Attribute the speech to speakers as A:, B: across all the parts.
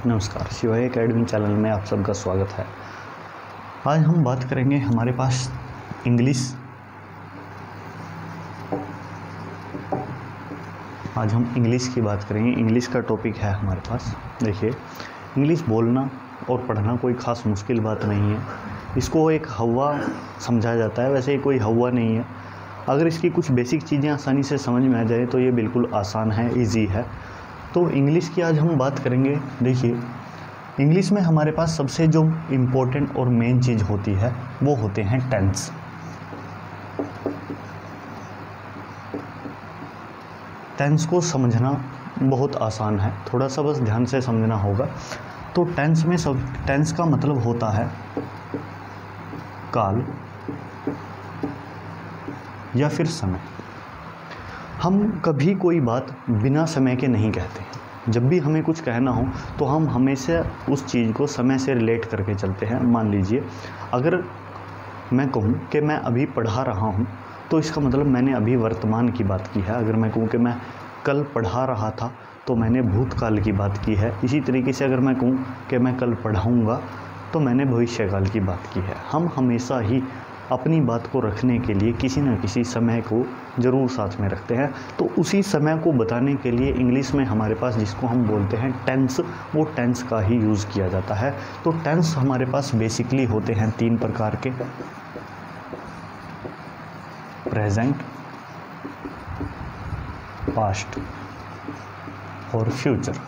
A: नमस्कार, शिवाय academy channel में आप सबका स्वागत है। आज हम बात करेंगे हमारे पास इंग्लिश। आज हम इंग्लिश की बात करेंगे। इंग्लिश का टॉपिक है हमारे पास। देखिए, इंग्लिश बोलना और पढ़ना कोई ख़ास मुश्किल बात नहीं है। इसको एक हवा समझा जाता है, वैसे कोई हवा नहीं है। अगर इसकी कुछ बेसिक चीज़ें आसानी से समझ में आ जाए तो ये बिल्कुल आसान है, इजी है। तो इंग्लिश की आज हम बात करेंगे। देखिए, इंग्लिश में हमारे पास सबसे जो इम्पोर्टेंट और मेन चीज़ होती है वो होते हैं टेंस। टेंस को समझना बहुत आसान है, थोड़ा सा बस ध्यान से समझना होगा। तो टेंस का मतलब होता है काल या फिर समय। हम कभी कोई बात बिना समय के नहीं कहते। जब भी हमें कुछ कहना हो तो हम हमेशा उस चीज़ को समय से रिलेट करके चलते हैं। मान लीजिए, अगर मैं कहूँ कि मैं अभी पढ़ा रहा हूँ तो इसका मतलब मैंने अभी वर्तमान की बात की है। अगर मैं कहूँ कि मैं कल पढ़ा रहा था तो मैंने भूतकाल की बात की है। इसी तरीके से अगर मैं कहूँ कि मैं कल पढ़ाऊँगा तो मैंने भविष्यकाल की बात की है। हम हमेशा ही अपनी बात को रखने के लिए किसी न किसी समय को ज़रूर साथ में रखते हैं। तो उसी समय को बताने के लिए इंग्लिश में हमारे पास जिसको हम बोलते हैं टेंस, वो टेंस का ही यूज़ किया जाता है। तो टेंस हमारे पास बेसिकली होते हैं 3 प्रकार के: प्रेजेंट, पास्ट और फ्यूचर।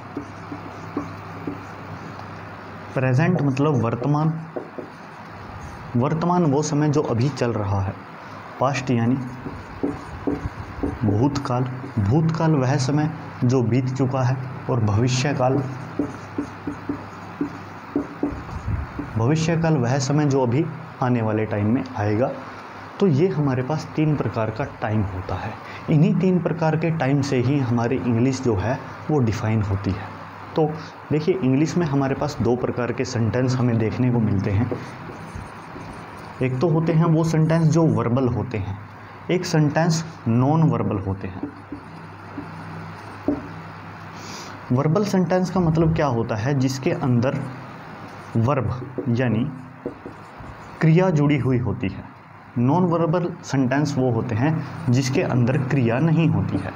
A: प्रेजेंट मतलब वर्तमान। वर्तमान वो समय जो अभी चल रहा है। पास्ट यानी भूतकाल। भूतकाल वह समय जो बीत चुका है। और भविष्यकाल वह समय जो अभी आने वाले टाइम में आएगा। तो ये हमारे पास 3 प्रकार का टाइम होता है। इन्हीं 3 प्रकार के टाइम से ही हमारी इंग्लिश जो है वो डिफ़ाइन होती है। तो देखिए, इंग्लिश में हमारे पास 2 प्रकार के सेंटेंस हमें देखने को मिलते हैं। एक तो होते हैं वो सेंटेंस जो वर्बल होते हैं, एक सेंटेंस नॉन वर्बल होते हैं। वर्बल सेंटेंस का मतलब क्या होता है? जिसके अंदर वर्ब यानी क्रिया जुड़ी हुई होती है। नॉन वर्बल सेंटेंस वो होते हैं जिसके अंदर क्रिया नहीं होती है।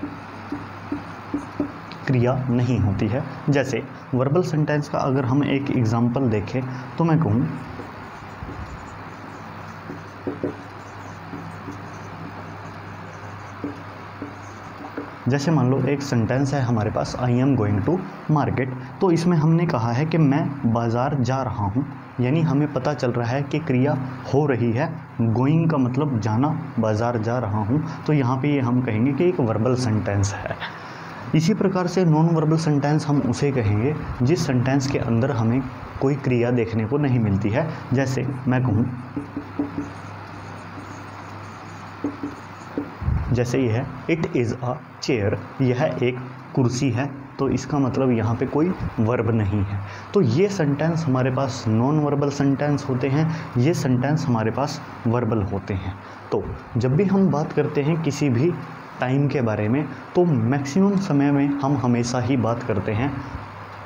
A: क्रिया नहीं होती है। जैसे वर्बल सेंटेंस का अगर हम एक एग्जांपल देखें तो मैं कहूँ, जैसे मान लो एक सेंटेंस है हमारे पास, I am going to market. तो इसमें हमने कहा है कि मैं बाज़ार जा रहा हूँ, यानी हमें पता चल रहा है कि क्रिया हो रही है। गोइंग का मतलब जाना, बाज़ार जा रहा हूँ। तो यहाँ पे ये हम कहेंगे कि एक वर्बल सेंटेंस है। इसी प्रकार से नॉन वर्बल सेंटेंस हम उसे कहेंगे जिस सेंटेंस के अंदर हमें कोई क्रिया देखने को नहीं मिलती है। जैसे मैं कहूँ, जैसे ये है, इट इज़ अ चेयर, यह एक कुर्सी है। तो इसका मतलब यहाँ पे कोई वर्ब नहीं है। तो ये सेंटेंस हमारे पास नॉन वर्बल सेंटेंस होते हैं, ये सेंटेंस हमारे पास वर्बल होते हैं। तो जब भी हम बात करते हैं किसी भी टाइम के बारे में तो मैक्सिमम समय में हम हमेशा ही बात करते हैं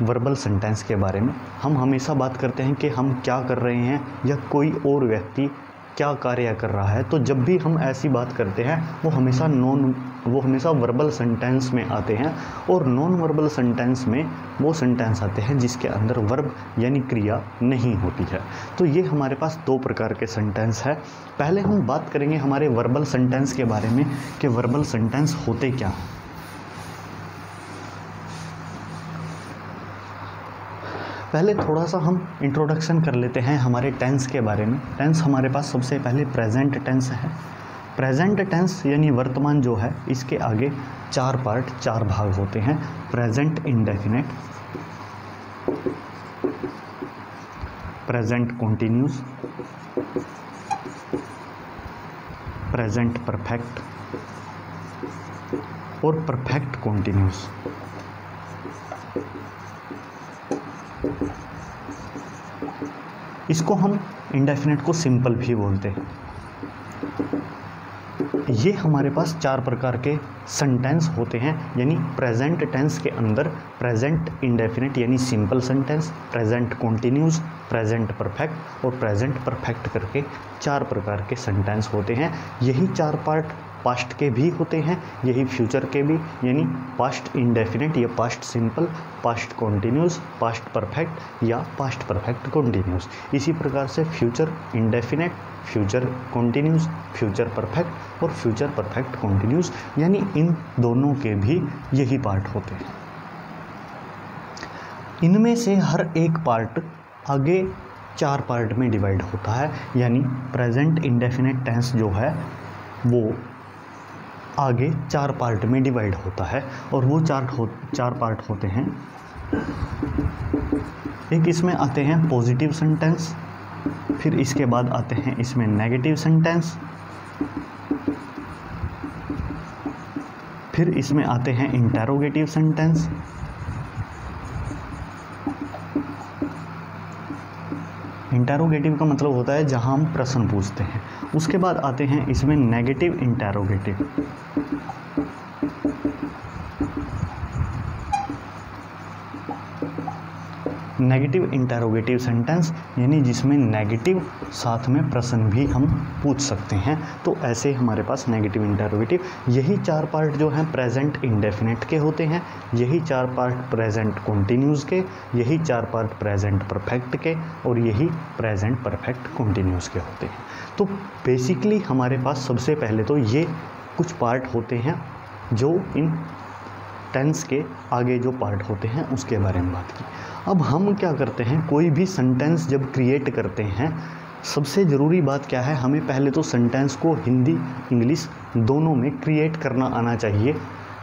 A: वर्बल सेंटेंस के बारे में। हम हमेशा बात करते हैं कि हम क्या कर रहे हैं या कोई और व्यक्ति क्या कार्य कर रहा है। तो जब भी हम ऐसी बात करते हैं वो हमेशा वर्बल सेंटेंस में आते हैं। और नॉन वर्बल सेंटेंस में वो सेंटेंस आते हैं जिसके अंदर वर्ब यानी क्रिया नहीं होती है। तो ये हमारे पास 2 प्रकार के सेंटेंस है। पहले हम बात करेंगे हमारे वर्बल सेंटेंस के बारे में कि वर्बल सेंटेंस होते क्या हैं। पहले थोड़ा सा हम इंट्रोडक्शन कर लेते हैं हमारे टेंस के बारे में। टेंस हमारे पास सबसे पहले प्रेजेंट टेंस है। प्रेजेंट टेंस यानी वर्तमान जो है, इसके आगे 4 भाग होते हैं। Present indefinite, present continuous, present perfect और परफेक्ट कॉन्टिन्यूस। इसको हम इंडेफिनिट को सिंपल भी बोलते हैं। ये हमारे पास 4 प्रकार के सेंटेंस होते हैं, यानी प्रेजेंट टेंस के अंदर प्रेजेंट इंडेफिनिट यानी simple sentence, present continuous, present perfect और प्रेजेंट परफेक्ट करके 4 प्रकार के सेंटेंस होते हैं। यही 4 पार्ट पास्ट के भी होते हैं, यही फ्यूचर के भी, यानी पास्ट इंडेफिनिट या past simple, past continuous, past perfect या पास्ट परफेक्ट कॉन्टिन्यूस। इसी प्रकार से future indefinite, future continuous, future perfect और फ्यूचर परफेक्ट कॉन्टिन्यूस, यानी इन दोनों के भी यही पार्ट होते हैं। इनमें से हर एक पार्ट आगे 4 पार्ट में डिवाइड होता है, यानी प्रेजेंट इंडेफिनिट टेंस जो है वो आगे 4 पार्ट में डिवाइड होता है, और वो 4 पार्ट होते हैं। एक इसमें आते हैं पॉजिटिव सेंटेंस, फिर इसके बाद आते हैं इसमें नेगेटिव सेंटेंस, फिर इसमें आते हैं इंटेरोगेटिव सेंटेंस, इंटेरोगेटिव का मतलब होता है जहां हम प्रश्न पूछते हैं। उसके बाद आते हैं इसमें negative interrogative, negative interrogative sentence यानी जिसमें नेगेटिव साथ में प्रश्न भी हम पूछ सकते हैं। तो ऐसे हमारे पास नेगेटिव इंटेरोगेटिव, यही 4 पार्ट जो हैं प्रेजेंट इंडेफिनिट के होते हैं, यही 4 पार्ट प्रेजेंट कॉन्टिन्यूस के, यही 4 पार्ट प्रेजेंट परफेक्ट के और यही प्रेजेंट परफेक्ट कॉन्टिन्यूस के होते हैं। तो बेसिकली हमारे पास सबसे पहले तो ये कुछ पार्ट होते हैं जो इन टेंस के आगे जो पार्ट होते हैं उसके बारे में बात की। अब हम क्या करते हैं, कोई भी सेंटेंस जब क्रिएट करते हैं, सबसे ज़रूरी बात क्या है, हमें पहले तो सेंटेंस को हिंदी इंग्लिश दोनों में क्रिएट करना आना चाहिए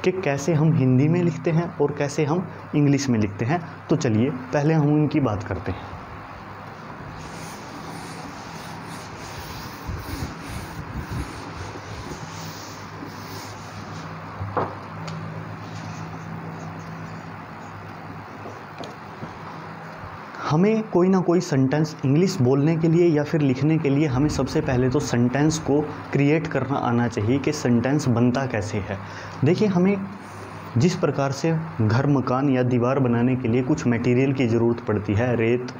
A: कि कैसे हम हिंदी में लिखते हैं और कैसे हम इंग्लिश में लिखते हैं। तो चलिए पहले हम उनकी बात करते हैं। हमें कोई ना कोई सेंटेंस इंग्लिश बोलने के लिए या फिर लिखने के लिए हमें सबसे पहले तो सेंटेंस को क्रिएट करना आना चाहिए कि सेंटेंस बनता कैसे है। देखिए, हमें जिस प्रकार से घर मकान या दीवार बनाने के लिए कुछ मटेरियल की ज़रूरत पड़ती है, रेत,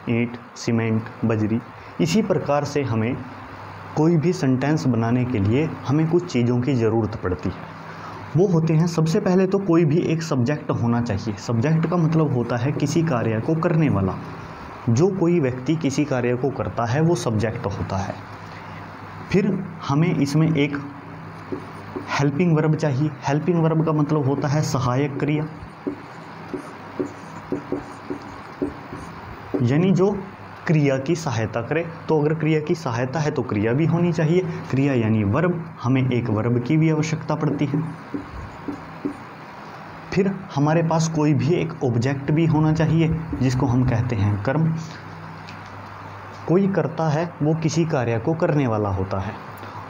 A: ईंट, सीमेंट, बजरी, इसी प्रकार से हमें कोई भी सेंटेंस बनाने के लिए हमें कुछ चीज़ों की ज़रूरत पड़ती है। वो होते हैं, सबसे पहले तो कोई भी एक सब्जेक्ट होना चाहिए। सब्जेक्ट का मतलब होता है किसी कार्य को करने वाला। जो कोई व्यक्ति किसी कार्य को करता है वो सब्जेक्ट होता है। फिर हमें इसमें एक हेल्पिंग वर्ब चाहिए। हेल्पिंग वर्ब का मतलब होता है सहायक क्रिया, यानी जो क्रिया की सहायता करे। तो अगर क्रिया की सहायता है तो क्रिया भी होनी चाहिए। क्रिया यानी वर्ब, हमें एक वर्ब की भी आवश्यकता पड़ती है। फिर हमारे पास कोई भी एक ऑब्जेक्ट भी होना चाहिए जिसको हम कहते हैं कर्म। कोई करता है वो किसी कार्य को करने वाला होता है।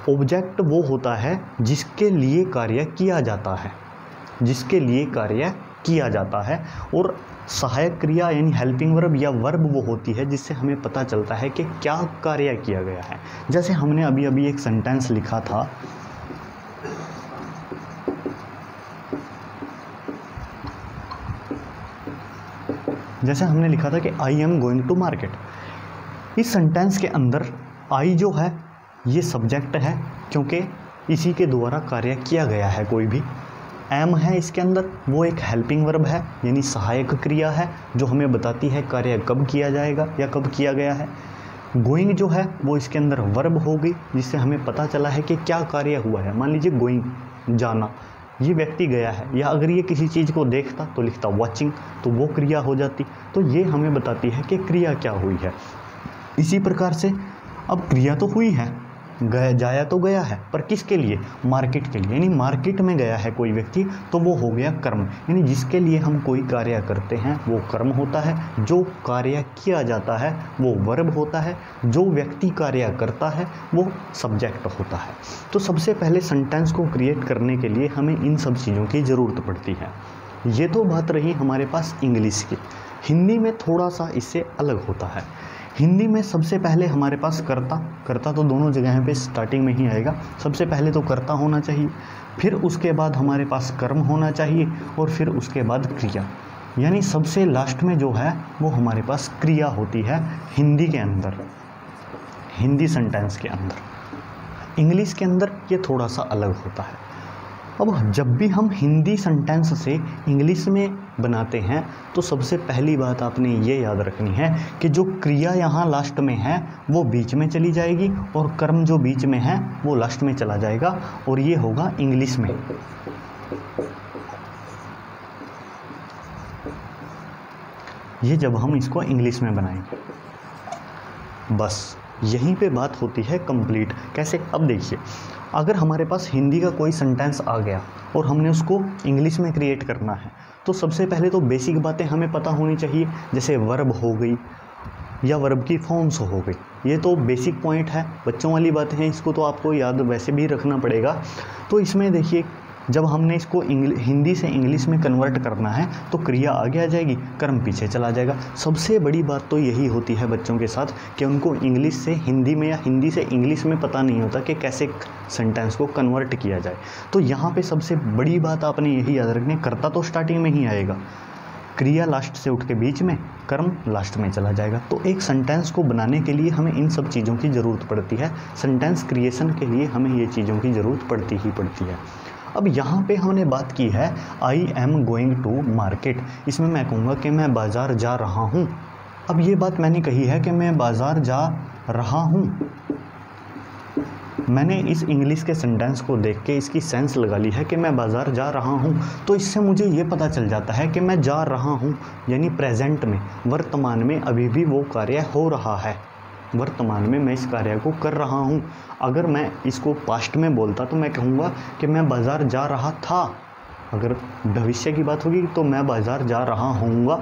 A: ऑब्जेक्ट वो होता है जिसके लिए कार्य किया जाता है, जिसके लिए कार्य किया जाता है। और सहायक क्रिया यानी हेल्पिंग वर्ब या वर्ब वो होती है जिससे हमें पता चलता है कि क्या कार्य किया गया है। जैसे हमने अभी अभी एक सेंटेंस लिखा था, जैसे हमने लिखा था कि I am going to market. इस सेंटेंस के अंदर आई जो है ये सब्जेक्ट है, क्योंकि इसी के द्वारा कार्य किया गया है। कोई भी एम है इसके अंदर, वो एक हेल्पिंग वर्ब है यानी सहायक क्रिया है जो हमें बताती है कार्य कब किया जाएगा या कब किया गया है। गोइंग जो है वो इसके अंदर वर्ब हो गई जिससे हमें पता चला है कि क्या कार्य हुआ है। मान लीजिए गोइंग, जाना, ये व्यक्ति गया है, या अगर ये किसी चीज़ को देखता तो लिखता वॉचिंग, तो वो क्रिया हो जाती। तो ये हमें बताती है कि क्रिया क्या हुई है। इसी प्रकार से अब क्रिया तो हुई है, जाया तो गया है, पर किसके लिए? मार्केट के लिए, यानी मार्केट में गया है कोई व्यक्ति, तो वो हो गया कर्म। यानी जिसके लिए हम कोई कार्य करते हैं वो कर्म होता है, जो कार्य किया जाता है वो वर्ब होता है, जो व्यक्ति कार्य करता है वो सब्जेक्ट होता है। तो सबसे पहले सेंटेंस को क्रिएट करने के लिए हमें इन सब चीज़ों की ज़रूरत पड़ती है। ये तो बात रही हमारे पास इंग्लिश की। हिंदी में थोड़ा सा इससे अलग होता है। हिंदी में सबसे पहले हमारे पास कर्ता तो दोनों जगह पे स्टार्टिंग में ही आएगा। सबसे पहले तो कर्ता होना चाहिए, फिर उसके बाद हमारे पास कर्म होना चाहिए और फिर उसके बाद क्रिया, यानी सबसे लास्ट में जो है वो हमारे पास क्रिया होती है हिंदी के अंदर, हिंदी सेंटेंस के अंदर। इंग्लिश के अंदर ये थोड़ा सा अलग होता है। अब जब भी हम हिंदी सेंटेंस से इंग्लिश में बनाते हैं तो सबसे पहली बात आपने ये याद रखनी है कि जो क्रिया यहाँ लास्ट में है वो बीच में चली जाएगी और कर्म जो बीच में है वो लास्ट में चला जाएगा, और ये होगा इंग्लिश में। ये जब हम इसको इंग्लिश में बनाएंगे, बस यहीं पे बात होती है कंप्लीट। कैसे? अब देखिए, अगर हमारे पास हिंदी का कोई सेंटेंस आ गया और हमने उसको इंग्लिश में क्रिएट करना है तो सबसे पहले तो बेसिक बातें हमें पता होनी चाहिए, जैसे वर्ब हो गई या वर्ब की फॉर्म्स हो गई। ये तो बेसिक पॉइंट है, बच्चों वाली बातें हैं, इसको तो आपको याद वैसे भी रखना पड़ेगा। तो इसमें देखिए, जब हमने इसको हिंदी से इंग्लिश में कन्वर्ट करना है तो क्रिया आगे आ जाएगी, कर्म पीछे चला जाएगा। सबसे बड़ी बात तो यही होती है बच्चों के साथ कि उनको इंग्लिश से हिंदी में या हिंदी से इंग्लिश में पता नहीं होता कि कैसे सेंटेंस को कन्वर्ट किया जाए। तो यहाँ पे सबसे बड़ी बात आपने यही याद रखनी है, कर्ता तो स्टार्टिंग में ही आएगा, क्रिया लास्ट से उठ के बीच में, कर्म लास्ट में चला जाएगा। तो एक सेंटेंस को बनाने के लिए हमें इन सब चीज़ों की ज़रूरत पड़ती है। सेंटेंस क्रिएशन के लिए हमें ये चीज़ों की ज़रूरत पड़ती ही पड़ती है। अब यहाँ पे हमने बात की है I am going to market. इसमें मैं कहूँगा कि मैं बाज़ार जा रहा हूँ। अब ये बात मैंने कही है कि मैं बाज़ार जा रहा हूँ, मैंने इस इंग्लिश के सेंटेंस को देख के इसकी सेंस लगा ली है कि मैं बाज़ार जा रहा हूँ। तो इससे मुझे ये पता चल जाता है कि मैं जा रहा हूँ यानी प्रेजेंट में, वर्तमान में अभी भी वो कार्य हो रहा है, वर्तमान में मैं इस कार्य को कर रहा हूँ। अगर मैं इसको पास्ट में बोलता तो मैं कहूँगा कि मैं बाज़ार जा रहा था। अगर भविष्य की बात होगी तो मैं बाज़ार जा रहा होऊंगा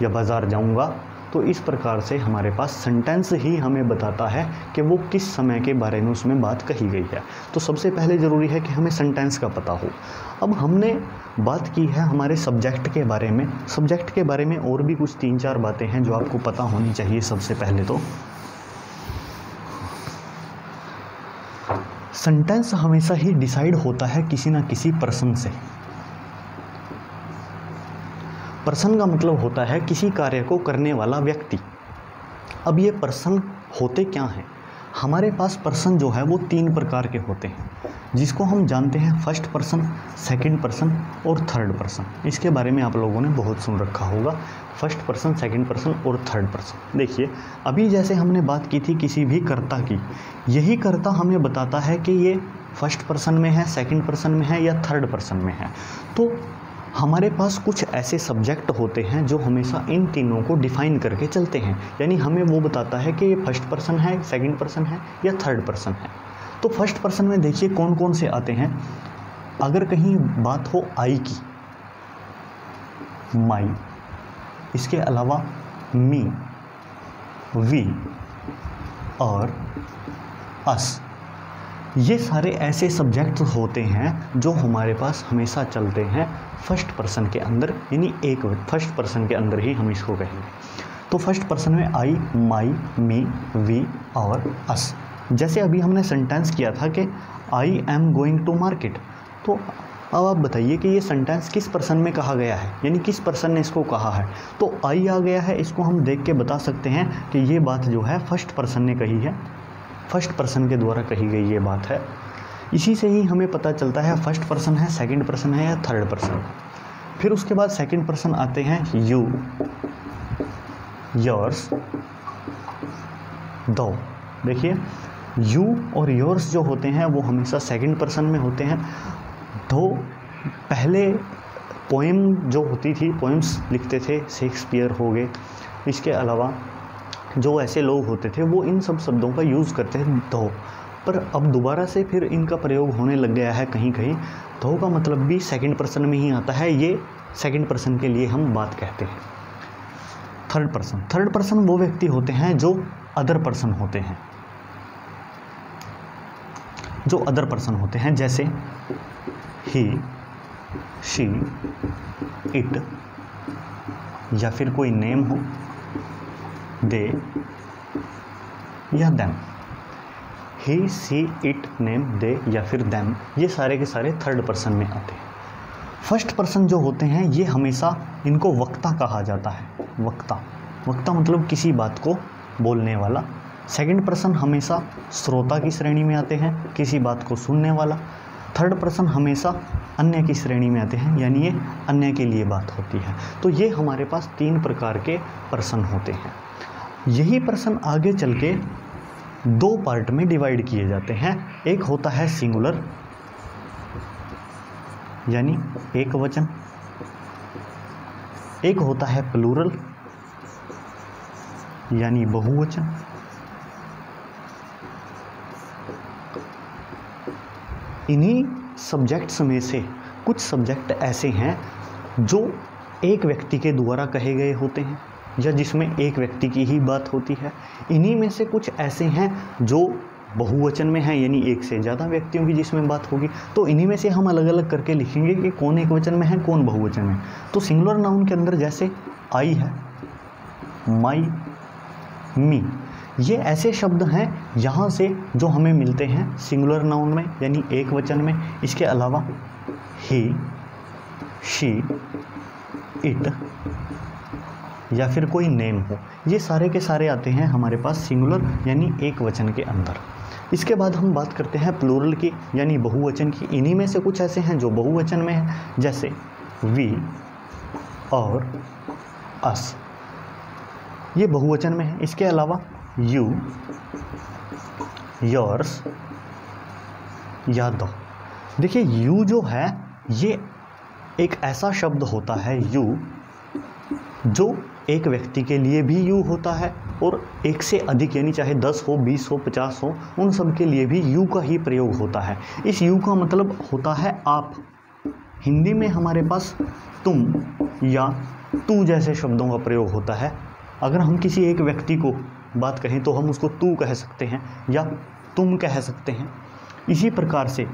A: या बाज़ार जाऊँगा। तो इस प्रकार से हमारे पास सेंटेंस ही हमें बताता है कि वो किस समय के बारे में उसमें बात कही गई है। तो सबसे पहले ज़रूरी है कि हमें सेंटेंस का पता हो। अब हमने बात की है हमारे सब्जेक्ट के बारे में। सब्जेक्ट के बारे में और भी कुछ 3-4 बातें हैं जो आपको पता होनी चाहिए। सबसे पहले तो सेंटेंस हमेशा ही डिसाइड होता है किसी ना किसी पर्सन से। पर्सन का मतलब होता है किसी कार्य को करने वाला व्यक्ति। अब ये पर्सन होते क्या हैं? हमारे पास पर्सन जो है वो 3 प्रकार के होते हैं, जिसको हम जानते हैं फर्स्ट पर्सन, सेकंड पर्सन और थर्ड पर्सन। इसके बारे में आप लोगों ने बहुत सुन रखा होगा, फर्स्ट पर्सन, सेकंड पर्सन और थर्ड पर्सन। देखिए, अभी जैसे हमने बात की थी किसी भी कर्ता की, यही कर्ता हमें बताता है कि ये फर्स्ट पर्सन में है, सेकंड पर्सन में है या थर्ड पर्सन में है। तो हमारे पास कुछ ऐसे सब्जेक्ट होते हैं जो हमेशा इन तीनों को डिफाइन करके चलते हैं, यानी हमें वो बताता है कि ये फर्स्ट पर्सन है, सेकंड पर्सन है या थर्ड पर्सन है। तो फर्स्ट पर्सन में देखिए कौन कौन से आते हैं। अगर कहीं बात हो आई की, माई, इसके अलावा मी, वी और अस, ये सारे ऐसे सब्जेक्ट होते हैं जो हमारे पास हमेशा चलते हैं फर्स्ट पर्सन के अंदर, यानी एक फर्स्ट पर्सन के अंदर ही हम इसको कहेंगे। तो फर्स्ट पर्सन में आई, माई, मी, वी और अस। जैसे अभी हमने सेंटेंस किया था कि I am going to market, तो अब आप बताइए कि ये सेंटेंस किस पर्सन में कहा गया है, यानी किस पर्सन ने इसको कहा है। तो आई आ गया है, इसको हम देख के बता सकते हैं कि ये बात जो है फर्स्ट पर्सन ने कही है, फर्स्ट पर्सन के द्वारा कही गई ये बात है। इसी से ही हमें पता चलता है फर्स्ट पर्सन है, सेकंड पर्सन है या थर्ड पर्सन। फिर उसके बाद सेकंड पर्सन आते हैं यू, योर्स, दो। देखिए, यू और योर्स जो होते हैं वो हमेशा सेकंड पर्सन में होते हैं। दो पहले पोएम जो होती थी, पोएम्स लिखते थे, शेक्सपियर हो गए, इसके अलावा जो ऐसे लोग होते थे वो इन सब शब्दों का यूज़ करते हैं दो। पर अब दोबारा से फिर इनका प्रयोग होने लग गया है कहीं कहीं। दो का मतलब भी सेकंड पर्सन में ही आता है, ये सेकंड पर्सन के लिए हम बात कहते हैं। थर्ड पर्सन वो व्यक्ति होते हैं जो अदर पर्सन होते हैं, जो अदर पर्सन होते हैं, जैसे ही, शी, इट, या फिर कोई नेम हो, दे, या them. He, she, it, name, they या फिर देम, ये सारे के सारे थर्ड पर्सन में आते हैं। फर्स्ट पर्सन जो होते हैं ये हमेशा इनको वक्ता कहा जाता है। वक्ता, वक्ता मतलब किसी बात को बोलने वाला। सेकंड पर्सन हमेशा श्रोता की श्रेणी में आते हैं, किसी बात को सुनने वाला। थर्ड पर्सन हमेशा अन्य की श्रेणी में आते हैं, यानी ये अन्य के लिए बात होती है। तो ये हमारे पास 3 प्रकार के पर्सन होते हैं। यही पर्सन आगे चल के 2 पार्ट में डिवाइड किए जाते हैं। एक होता है सिंगुलर यानी एक वचन, एक होता है प्लूरल यानी बहुवचन, इन्हीं सब्जेक्ट्स में से कुछ सब्जेक्ट ऐसे हैं जो एक व्यक्ति के द्वारा कहे गए होते हैं या जिसमें एक व्यक्ति की ही बात होती है। इन्हीं में से कुछ ऐसे हैं जो बहुवचन में है, यानी एक से ज़्यादा व्यक्तियों की जिसमें बात होगी। तो इन्हीं में से हम अलग अलग करके लिखेंगे कि कौन एक वचन में है, कौन बहुवचन में। तो सिंगुलर नाउन के अंदर जैसे आई है, माई, मी, ये ऐसे शब्द हैं यहाँ से जो हमें मिलते हैं सिंगुलर नाउन में यानी एक वचन में। इसके अलावा ही, शी, इट या फिर कोई नेम हो, ये सारे के सारे आते हैं हमारे पास सिंगुलर यानी एक वचन के अंदर। इसके बाद हम बात करते हैं प्लूरल की यानी बहुवचन की। इन्हीं में से कुछ ऐसे हैं जो बहुवचन में है, जैसे वी और अस, ये बहुवचन में है। इसके अलावा यू, योर्स या दो। देखिए यू जो है ये एक ऐसा शब्द होता है यू जो एक व्यक्ति के लिए भी यू होता है और एक से अधिक यानी चाहे 10 हो, 20 हो, 50 हो, उन सब के लिए भी यू का ही प्रयोग होता है। इस यू का मतलब होता है आप। हिंदी में हमारे पास तुम या तू जैसे शब्दों का प्रयोग होता है। अगर हम किसी एक व्यक्ति को बात कहें तो हम उसको तू कह सकते हैं या तुम कह सकते हैं। इसी प्रकार से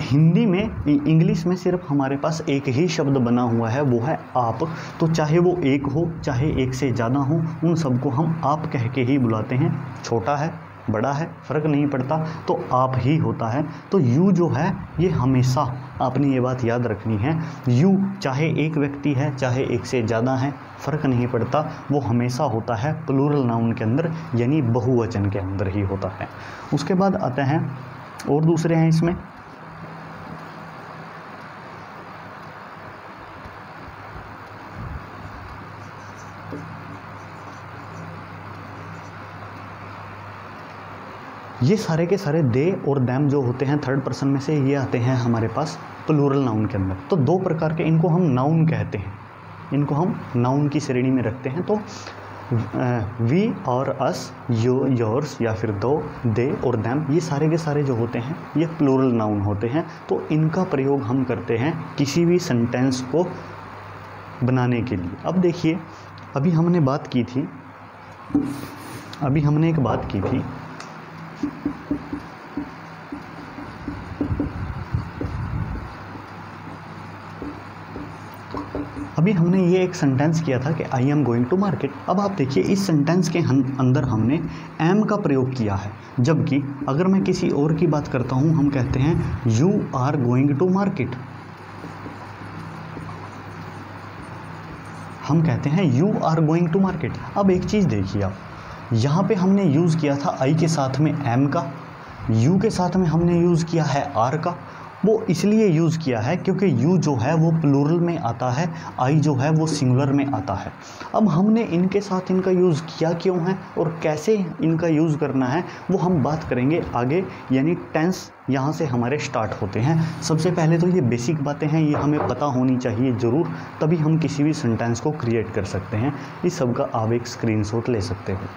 A: हिंदी में, इंग्लिश में सिर्फ हमारे पास एक ही शब्द बना हुआ है, वो है आप। तो चाहे वो एक हो चाहे एक से ज़्यादा हो, उन सबको हम आप कह के ही बुलाते हैं। छोटा है बड़ा है फ़र्क नहीं पड़ता, तो आप ही होता है। तो यू जो है ये हमेशा आपने ये बात याद रखनी है, यू चाहे एक व्यक्ति है चाहे एक से ज़्यादा है फ़र्क नहीं पड़ता, वो हमेशा होता है प्लूरल नाउन के अंदर यानी बहुवचन के अंदर ही होता है। उसके बाद आते हैं और दूसरे हैं इसमें, ये सारे के सारे दे और दैम जो होते हैं थर्ड पर्सन में से, ये आते हैं हमारे पास प्लूरल नाउन के अंदर। तो 2 प्रकार के इनको हम नाउन कहते हैं, इनको हम नाउन की श्रेणी में रखते हैं। तो वी और अस, यो, योर्स या फिर दो, दे और दैम, ये सारे के सारे जो होते हैं ये प्लूरल नाउन होते हैं। तो इनका प्रयोग हम करते हैं किसी भी सेंटेंस को बनाने के लिए। अब देखिए अभी हमने एक बात की थी अभी हमने ये एक सेंटेंस किया था कि I am going to market. अब आप देखिए इस सेंटेंस के अंदर हमने एम का प्रयोग किया है, जबकि अगर मैं किसी और की बात करता हूँ हम कहते हैं you are going to market. हम कहते हैं you are going to market. अब एक चीज़ देखिए आप, यहाँ पे हमने यूज़ किया था आई के साथ में एम का, यू के साथ में हमने यूज़ किया है आर का। वो इसलिए यूज़ किया है क्योंकि यू जो है वो प्लूरल में आता है, आई जो है वो सिंगुलर में आता है। अब हमने इनके साथ इनका यूज़ किया क्यों है और कैसे इनका यूज़ करना है वो हम बात करेंगे आगे, यानी टेंस यहाँ से हमारे स्टार्ट होते हैं। सबसे पहले तो ये बेसिक बातें हैं, ये हमें पता होनी चाहिए ज़रूर, तभी हम किसी भी सेंटेंस को क्रिएट कर सकते हैं। इस सब का आप एक स्क्रीनशॉट ले सकते हो।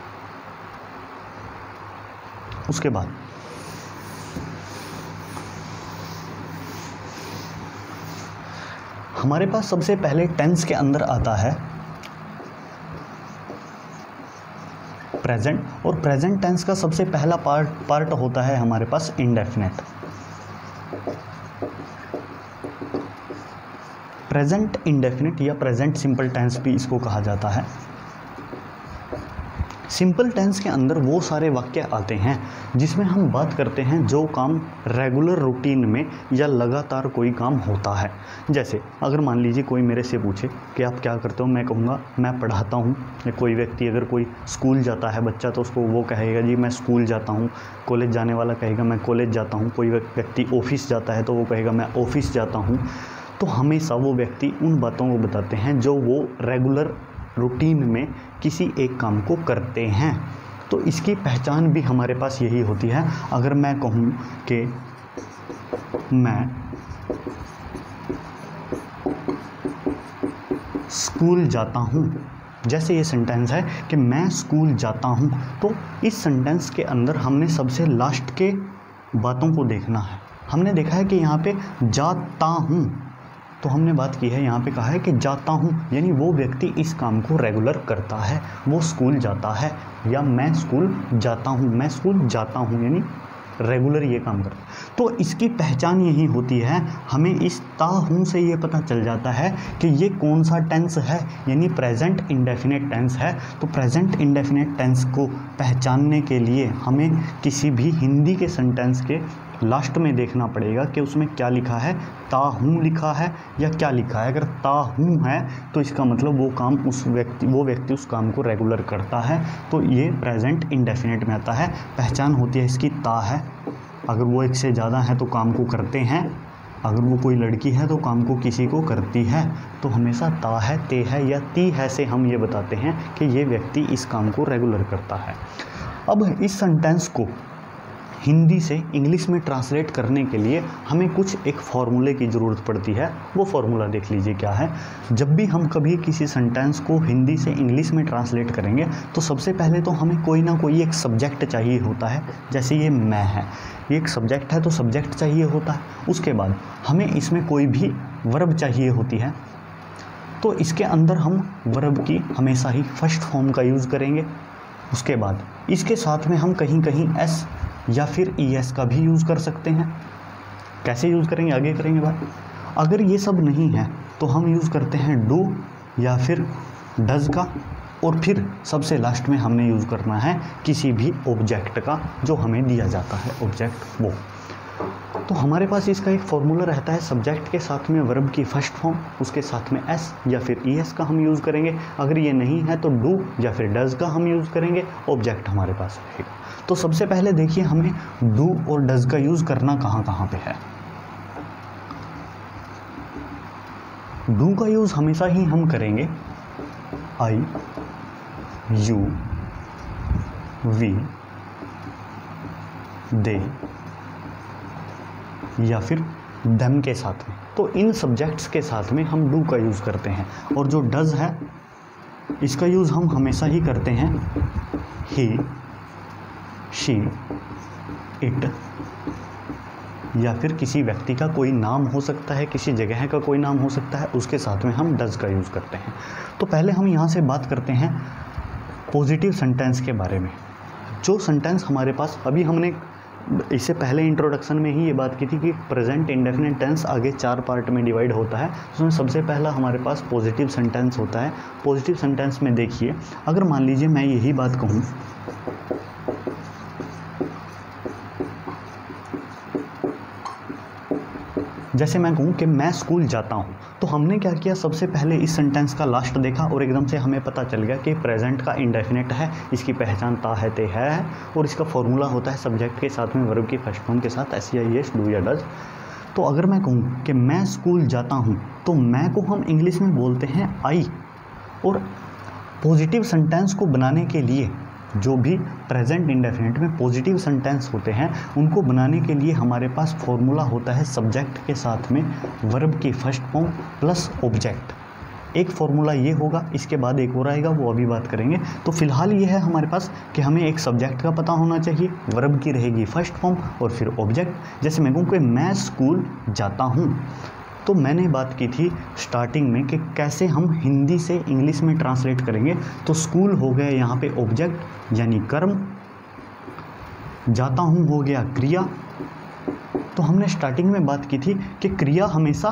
A: उसके बाद हमारे पास सबसे पहले टेंस के अंदर आता है प्रेजेंट, और प्रेजेंट टेंस का सबसे पहला पार्ट होता है हमारे पास इंडेफिनेट। प्रेजेंट इंडेफिनिट या प्रेजेंट सिंपल टेंस भी इसको कहा जाता है। सिंपल टेंस के अंदर वो सारे वाक्य आते हैं जिसमें हम बात करते हैं जो काम रेगुलर रूटीन में या लगातार कोई काम होता है। जैसे अगर मान लीजिए कोई मेरे से पूछे कि आप क्या करते हो, मैं कहूँगा मैं पढ़ाता हूँ। या कोई व्यक्ति अगर कोई स्कूल जाता है बच्चा तो उसको वो कहेगा जी मैं स्कूल जाता हूँ। कॉलेज जाने वाला कहेगा मैं कॉलेज जाता हूँ। कोई व्यक्ति ऑफिस जाता है तो वो कहेगा मैं ऑफिस जाता हूँ। तो हमेशा वो व्यक्ति उन बातों को बताते हैं जो वो रेगुलर रूटीन में किसी एक काम को करते हैं। तो इसकी पहचान भी हमारे पास यही होती है। अगर मैं कहूँ कि मैं स्कूल जाता हूँ, जैसे ये सेंटेंस है कि मैं स्कूल जाता हूँ, तो इस सेंटेंस के अंदर हमने सबसे लास्ट के बातों को देखना है। हमने देखा है कि यहाँ पे जाता हूँ, तो हमने बात की है, यहाँ पे कहा है कि जाता हूँ, यानी वो व्यक्ति इस काम को रेगुलर करता है, वो स्कूल जाता है। या मैं स्कूल जाता हूँ, मैं स्कूल जाता हूँ यानी रेगुलर ये काम करता है। तो इसकी पहचान यही होती है। हमें इस ता हूँ से ये पता चल जाता है कि ये कौन सा टेंस है, यानी प्रेजेंट इंडेफिनिट टेंस है। तो प्रेजेंट इंडेफिनिट टेंस को पहचानने के लिए हमें किसी भी हिंदी के सेंटेंस के लास्ट में देखना पड़ेगा कि उसमें क्या लिखा है, ता हूँ लिखा है या क्या लिखा है। अगर ता हूँ है तो इसका मतलब वो व्यक्ति उस काम को रेगुलर करता है, तो ये प्रेजेंट इंडेफिनिट में आता है। पहचान होती है इसकी ता है। अगर वो एक से ज़्यादा है तो काम को करते हैं, अगर वो कोई लड़की है तो काम को किसी को करती है। तो हमेशा ता है, ते है या ती है से हम ये बताते हैं कि ये व्यक्ति इस काम को रेगुलर करता है। अब इस सेंटेंस को हिंदी से इंग्लिश में ट्रांसलेट करने के लिए हमें कुछ एक फॉर्मूले की ज़रूरत पड़ती है। वो फॉर्मूला देख लीजिए क्या है। जब भी हम कभी किसी सेंटेंस को हिंदी से इंग्लिश में ट्रांसलेट करेंगे तो सबसे पहले तो हमें कोई ना कोई एक सब्जेक्ट चाहिए होता है। जैसे ये मैं है, ये एक सब्जेक्ट है तो सब्जेक्ट चाहिए होता है। उसके बाद हमें इसमें कोई भी वर्ब चाहिए होती है, तो इसके अंदर हम वर्ब की हमेशा ही फर्स्ट फॉर्म का यूज़ करेंगे। उसके बाद इसके साथ में हम कहीं कहीं एस या फिर ईएस का भी यूज़ कर सकते हैं। कैसे यूज़ करेंगे आगे करेंगे बात। अगर ये सब नहीं है तो हम यूज़ करते हैं डू या फिर डज का, और फिर सबसे लास्ट में हमने यूज़ करना है किसी भी ऑब्जेक्ट का जो हमें दिया जाता है ऑब्जेक्ट वो। तो हमारे पास इसका एक फॉर्मूला रहता है, सब्जेक्ट के साथ में वर्ब की फर्स्ट फॉर्म, उसके साथ में एस या फिर ईएस का हम यूज़ करेंगे। अगर ये नहीं है तो डू या फिर डज का हम यूज़ करेंगे, ऑब्जेक्ट हमारे पास रहेगा। तो सबसे पहले देखिए हमें डू और डज का यूज़ करना कहाँ कहाँ पे है। डू का यूज़ हमेशा ही हम करेंगे आई, यू, वी, दे या फिर देम के साथ में। तो इन सब्जेक्ट्स के साथ में हम डू का यूज़ करते हैं। और जो डज है इसका यूज़ हम हमेशा ही करते हैं ही, शी, इट या फिर किसी व्यक्ति का कोई नाम हो सकता है, किसी जगह का कोई नाम हो सकता है, उसके साथ में हम डज का यूज़ करते हैं। तो पहले हम यहाँ से बात करते हैं पॉजिटिव सेंटेंस के बारे में। जो सेंटेंस हमारे पास, अभी हमने इससे पहले इंट्रोडक्शन में ही ये बात की थी कि प्रेजेंट इंडेफिनिट टेंस आगे 4 पार्ट में डिवाइड होता है। उसमें सबसे पहला हमारे पास पॉजिटिव सेंटेंस होता है। पॉजिटिव सेंटेंस में देखिए, अगर मान लीजिए मैं यही बात कहूँ, जैसे मैं कहूँ कि मैं स्कूल जाता हूँ, तो हमने क्या किया, सबसे पहले इस सेंटेंस का लास्ट देखा और एकदम से हमें पता चल गया कि प्रेजेंट का इंडेफिनिट है, इसकी पहचान ता है, ते है, और इसका फॉर्मूला होता है सब्जेक्ट के साथ में वर्ब की फर्स्ट फॉर्म के साथ एस या ईएस, डू या डज। तो अगर मैं कहूँ कि मैं स्कूल जाता हूँ, तो मैं को हम इंग्लिश में बोलते हैं आई। और पॉजिटिव सेंटेंस को बनाने के लिए जो भी प्रेजेंट इंडेफिनिट में पॉजिटिव सेंटेंस होते हैं उनको बनाने के लिए हमारे पास फॉर्मूला होता है सब्जेक्ट के साथ में वर्ब की फर्स्ट फॉर्म प्लस ऑब्जेक्ट। एक फॉर्मूला ये होगा, इसके बाद एक और आएगा, वो अभी बात करेंगे। तो फिलहाल ये है हमारे पास कि हमें एक सब्जेक्ट का पता होना चाहिए, वर्ब की रहेगी फर्स्ट फॉर्म और फिर ऑब्जेक्ट। जैसे मैं कहूँ कि मैं स्कूल जाता हूँ, तो मैंने बात की थी स्टार्टिंग में कि कैसे हम हिंदी से इंग्लिश में ट्रांसलेट करेंगे। तो स्कूल हो गया यहाँ पे ऑब्जेक्ट यानी कर्म, जाता हूँ हो गया क्रिया। तो हमने स्टार्टिंग में बात की थी कि क्रिया हमेशा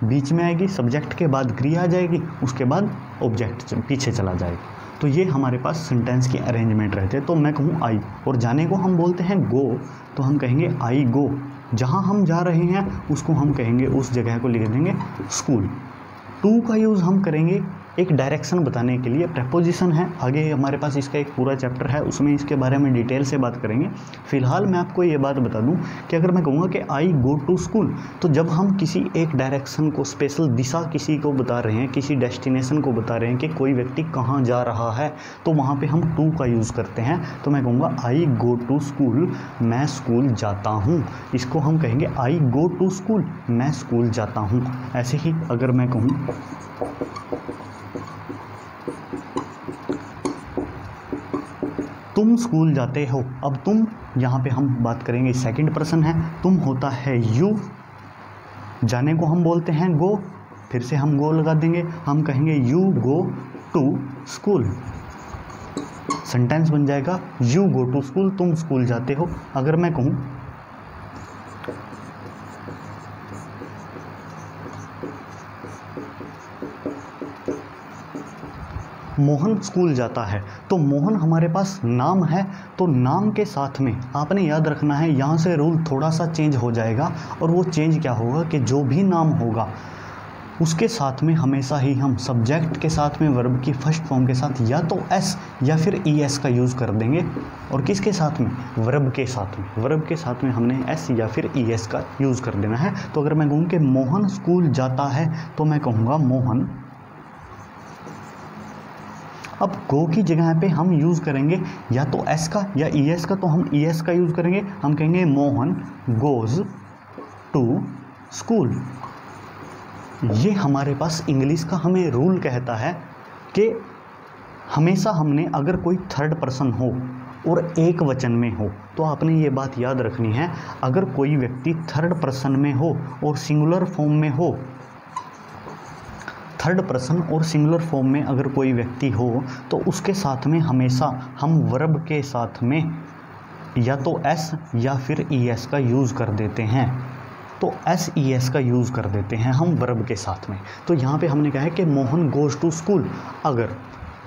A: बीच में आएगी, सब्जेक्ट के बाद क्रिया आ जाएगी, उसके बाद ऑब्जेक्ट पीछे चला जाएगा। तो ये हमारे पास सेंटेंस की अरेंजमेंट रहते हैं। तो मैं कहूँ आई और जाने को हम बोलते हैं गो, तो हम कहेंगे आई गो। जहाँ हम जा रहे हैं उसको हम कहेंगे, उस जगह को लिख देंगे स्कूल। टू का यूज़ हम करेंगे एक डायरेक्शन बताने के लिए, प्रेपोजिशन है, आगे हमारे पास इसका एक पूरा चैप्टर है, उसमें इसके बारे में डिटेल से बात करेंगे। फिलहाल मैं आपको ये बात बता दूं कि अगर मैं कहूँगा कि आई गो टू स्कूल, तो जब हम किसी एक डायरेक्शन को, स्पेशल दिशा किसी को बता रहे हैं, किसी डेस्टिनेशन को बता रहे हैं कि कोई व्यक्ति कहाँ जा रहा है, तो वहाँ पर हम टू का यूज़ करते हैं। तो मैं कहूँगा आई गो टू स्कूल, मैं स्कूल जाता हूँ। इसको हम कहेंगे आई गो टू स्कूल, मैं स्कूल जाता हूँ। ऐसे ही अगर मैं कहूँ तुम स्कूल जाते हो, अब तुम यहाँ पे हम बात करेंगे सेकंड पर्सन है, तुम होता है यू, जाने को हम बोलते हैं गो, फिर से हम गो लगा देंगे, हम कहेंगे you go to school. Sentence बन जाएगा यू गो टू स्कूल, तुम स्कूल जाते हो। अगर मैं कहूँ मोहन स्कूल जाता है, तो मोहन हमारे पास नाम है, तो नाम के साथ में आपने याद रखना है, यहाँ से रूल थोड़ा सा चेंज हो जाएगा। और वो चेंज क्या होगा कि जो भी नाम होगा उसके साथ में हमेशा ही हम सब्जेक्ट के साथ में वर्ब की फर्स्ट फॉर्म के साथ या तो एस या फिर ई एस का यूज़ कर देंगे। और किसके साथ में? वर्ब के साथ में। वर्ब के साथ में हमने एस या फिर ई एस का यूज़ कर देना है। तो अगर मैं कहूँ कि मोहन स्कूल जाता है, तो मैं कहूँगा मोहन। अब गो की जगह पे हम यूज़ करेंगे या तो एस का या ई एस का, तो हम ई एस का यूज़ करेंगे। हम कहेंगे मोहन गोज़ टू स्कूल। ये हमारे पास इंग्लिश का हमें रूल कहता है कि हमेशा हमने अगर कोई थर्ड पर्सन हो और एक वचन में हो, तो आपने ये बात याद रखनी है, अगर कोई व्यक्ति थर्ड पर्सन में हो और सिंगुलर फॉर्म में हो, थर्ड पर्सन और सिंगुलर फॉर्म में अगर कोई व्यक्ति हो, तो उसके साथ में हमेशा हम वर्ब के साथ में या तो एस या फिर ई एस का यूज़ कर देते हैं। तो एस ई एस का यूज़ कर देते हैं हम वर्ब के साथ में। तो यहाँ पे हमने कहा है कि मोहन गोज़ टू स्कूल। अगर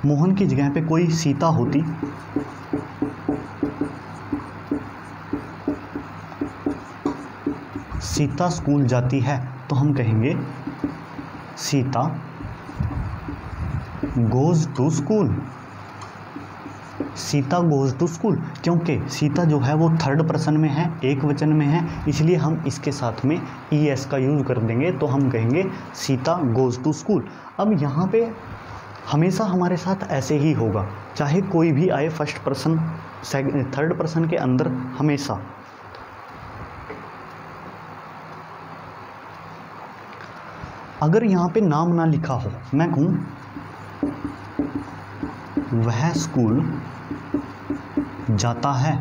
A: मोहन की जगह पे कोई सीता होती, सीता स्कूल जाती है, तो हम कहेंगे Sita goes to school. Sita goes to school, क्योंकि सीता जो है वो थर्ड पर्सन में है, एक वचन में है, इसलिए हम इसके साथ में ई एस का यूज़ कर देंगे। तो हम कहेंगे सीता गोज़ टू स्कूल। अब यहाँ पे हमेशा हमारे साथ ऐसे ही होगा, चाहे कोई भी आए फर्स्ट पर्सन थर्ड पर्सन के अंदर, हमेशा अगर यहाँ पे नाम ना लिखा हो, मैं कहूँ वह स्कूल जाता है,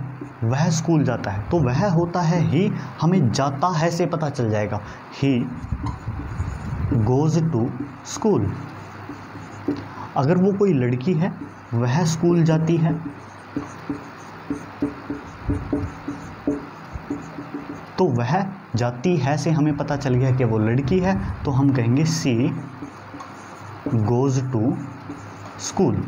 A: वह स्कूल जाता है, तो वह होता है ही, हमें जाता है से पता चल जाएगा, ही गोज़ टू स्कूल। अगर वो कोई लड़की है, वह स्कूल जाती है, तो वह जाती है से हमें पता चल गया कि वो लड़की है, तो हम कहेंगे सी गोज़ टू स्कूल।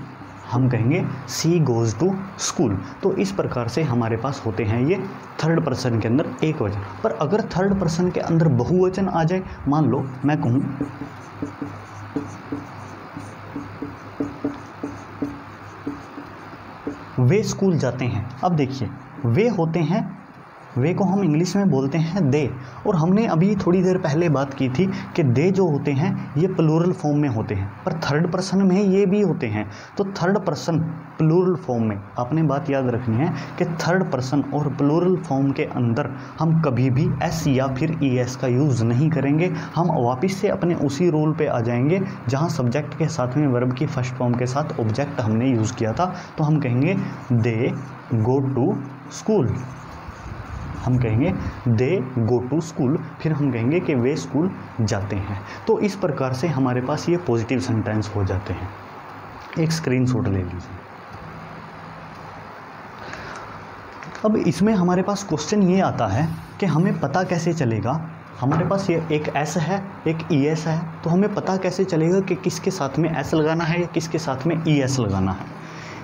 A: हम कहेंगे सी गोज़ टू स्कूल। तो इस प्रकार से हमारे पास होते हैं ये थर्ड पर्सन के अंदर एक वचन। पर अगर थर्ड पर्सन के अंदर बहुवचन आ जाए, मान लो मैं कहूँ वे स्कूल जाते हैं। अब देखिए, वे होते हैं, वे को हम इंग्लिश में बोलते हैं दे, और हमने अभी थोड़ी देर पहले बात की थी कि दे जो होते हैं ये प्लूरल फॉर्म में होते हैं, पर थर्ड पर्सन में ये भी होते हैं। तो थर्ड पर्सन प्लूरल फॉर्म में आपने बात याद रखनी है कि थर्ड पर्सन और प्लूरल फॉर्म के अंदर हम कभी भी एस या फिर ई एस का यूज़ नहीं करेंगे। हम वापस से अपने उसी रूल पे आ जाएंगे जहाँ सब्जेक्ट के साथ में वर्ब की फर्स्ट फॉर्म के साथ ऑब्जेक्ट हमने यूज़ किया था। तो हम कहेंगे दे गो टू स्कूल। हम कहेंगे दे गो टू स्कूल, फिर हम कहेंगे कि वे स्कूल जाते हैं। तो इस प्रकार से हमारे पास ये पॉजिटिव सेंटेंस हो जाते हैं। एक स्क्रीनशॉट ले लीजिए। अब इसमें हमारे पास क्वेश्चन ये आता है कि हमें पता कैसे चलेगा हमारे पास ये एक एस है, एक ई एस है, तो हमें पता कैसे चलेगा कि किसके साथ में एस लगाना है या किसके साथ में ई एस लगाना है।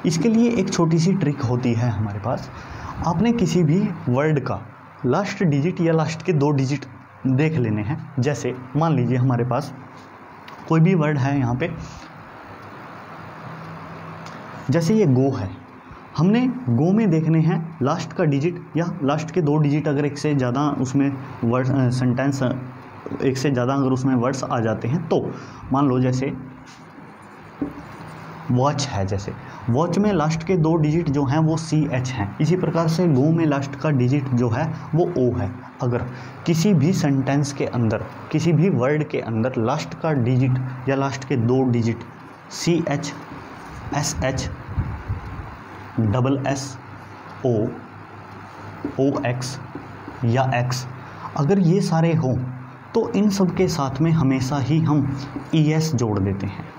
A: इसके लिए एक छोटी सी ट्रिक होती है हमारे पास। आपने किसी भी वर्ड का लास्ट डिजिट या लास्ट के 2 डिजिट देख लेने हैं। जैसे मान लीजिए हमारे पास कोई भी वर्ड है यहाँ पे, जैसे ये गो है, हमने गो में देखने हैं लास्ट का डिजिट या लास्ट के 2 डिजिट, अगर एक से ज़्यादा उसमें वर्ड सेंटेंस, एक से ज़्यादा अगर उसमें वर्ड्स आ जाते हैं, तो मान लो जैसे वॉच है, जैसे वॉच में लास्ट के 2 डिजिट जो हैं वो सी एच हैं। इसी प्रकार से गो में लास्ट का डिजिट जो है वो ओ है। अगर किसी भी सेंटेंस के अंदर, किसी भी वर्ड के अंदर लास्ट का डिजिट या लास्ट के 2 digit C H, S H, double S, O, O X या एक्स, अगर ये सारे हों तो इन सब के साथ में हमेशा ही हम ई एस जोड़ देते हैं।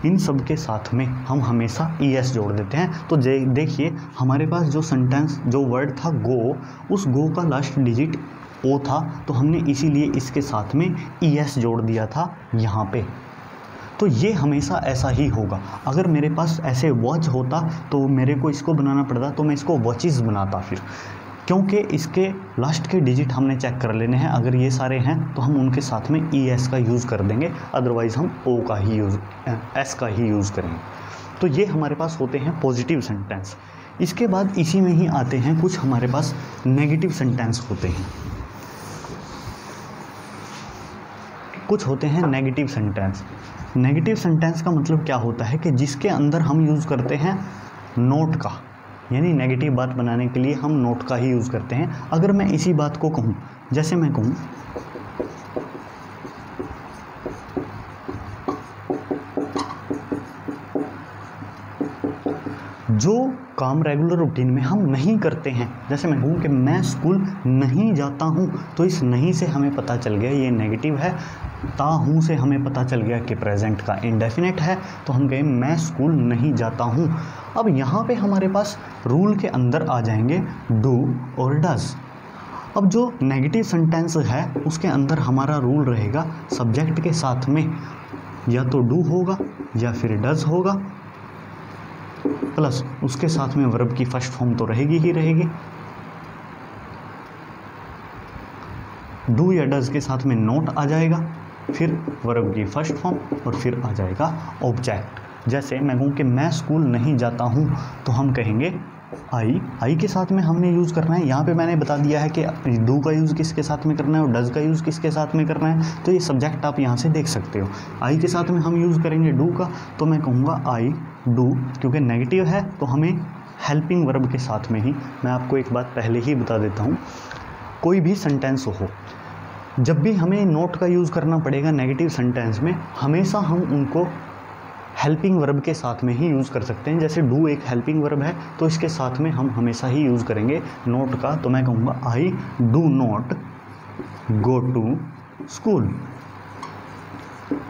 A: इन सब के साथ में हम हमेशा ई एस जोड़ देते हैं। तो देखिए हमारे पास जो सेंटेंस, जो वर्ड था गो, उस गो का लास्ट डिजिट ओ था, तो हमने इसीलिए इसके साथ में ई एस जोड़ दिया था यहाँ पे। तो ये हमेशा ऐसा ही होगा। अगर मेरे पास ऐसे वॉच होता तो मेरे को इसको बनाना पड़ता, तो मैं इसको वॉचेस बनाता फिर, क्योंकि इसके लास्ट के डिजिट हमने चेक कर लेने हैं। अगर ये सारे हैं तो हम उनके साथ में ई एस का यूज़ कर देंगे, अदरवाइज़ हम ओ का ही यूज़, एस का ही यूज़ करेंगे। तो ये हमारे पास होते हैं पॉजिटिव सेंटेंस। इसके बाद इसी में ही आते हैं कुछ हमारे पास नेगेटिव सेंटेंस होते हैं। कुछ होते हैं नेगेटिव सेंटेंस। नेगेटिव सेंटेंस का मतलब क्या होता है कि जिसके अंदर हम यूज़ करते हैं नोट का, यानी नेगेटिव बात बनाने के लिए हम नोट का ही यूज़ करते हैं। अगर मैं इसी बात को कहूँ, जैसे मैं कहूँ जो काम रेगुलर रूटीन में हम नहीं करते हैं, जैसे मैं कहूँ कि मैं स्कूल नहीं जाता हूँ, तो इस नहीं से हमें पता चल गया ये नेगेटिव है। ता हूँ से हमें पता चल गया कि प्रेजेंट का इंडेफिनिट है, तो हम कहें मैं स्कूल नहीं जाता हूँ। अब यहाँ पे हमारे पास रूल के अंदर आ जाएंगे डू और डज। अब जो नेगेटिव सेंटेंस है उसके अंदर हमारा रूल रहेगा सब्जेक्ट के साथ में या तो डू होगा या फिर डज होगा, प्लस उसके साथ में वर्ब की फर्स्ट फॉर्म तो रहेगी ही रहेगी। डू या डज के साथ में नोट आ जाएगा, फिर वर्ब की फर्स्ट फॉर्म और फिर आ जाएगा ऑब्जेक्ट। जैसे मैं कहूँ कि मैं स्कूल नहीं जाता हूँ, तो हम कहेंगे आई के साथ में हमने यूज़ करना है। यहाँ पे मैंने बता दिया है कि डू का यूज़ किसके साथ में करना है और डज का यूज़ किसके साथ में करना है। तो ये सब्जेक्ट आप यहाँ से देख सकते हो। आई के साथ में हम यूज़ करेंगे डू का, तो मैं कहूँगा आई डू, क्योंकि नेगेटिव है तो हमें हेल्पिंग वर्ब के साथ में ही। मैं आपको एक बात पहले ही बता देता हूँ, कोई भी सेंटेंस हो, जब भी हमें नोट का यूज़ करना पड़ेगा नेगेटिव सेंटेंस में, हमेशा हम उनको हेल्पिंग वर्ब के साथ में ही यूज़ कर सकते हैं। जैसे डू एक हेल्पिंग वर्ब है, तो इसके साथ में हम हमेशा ही यूज़ करेंगे नोट का। तो मैं कहूँगा I do not go to school.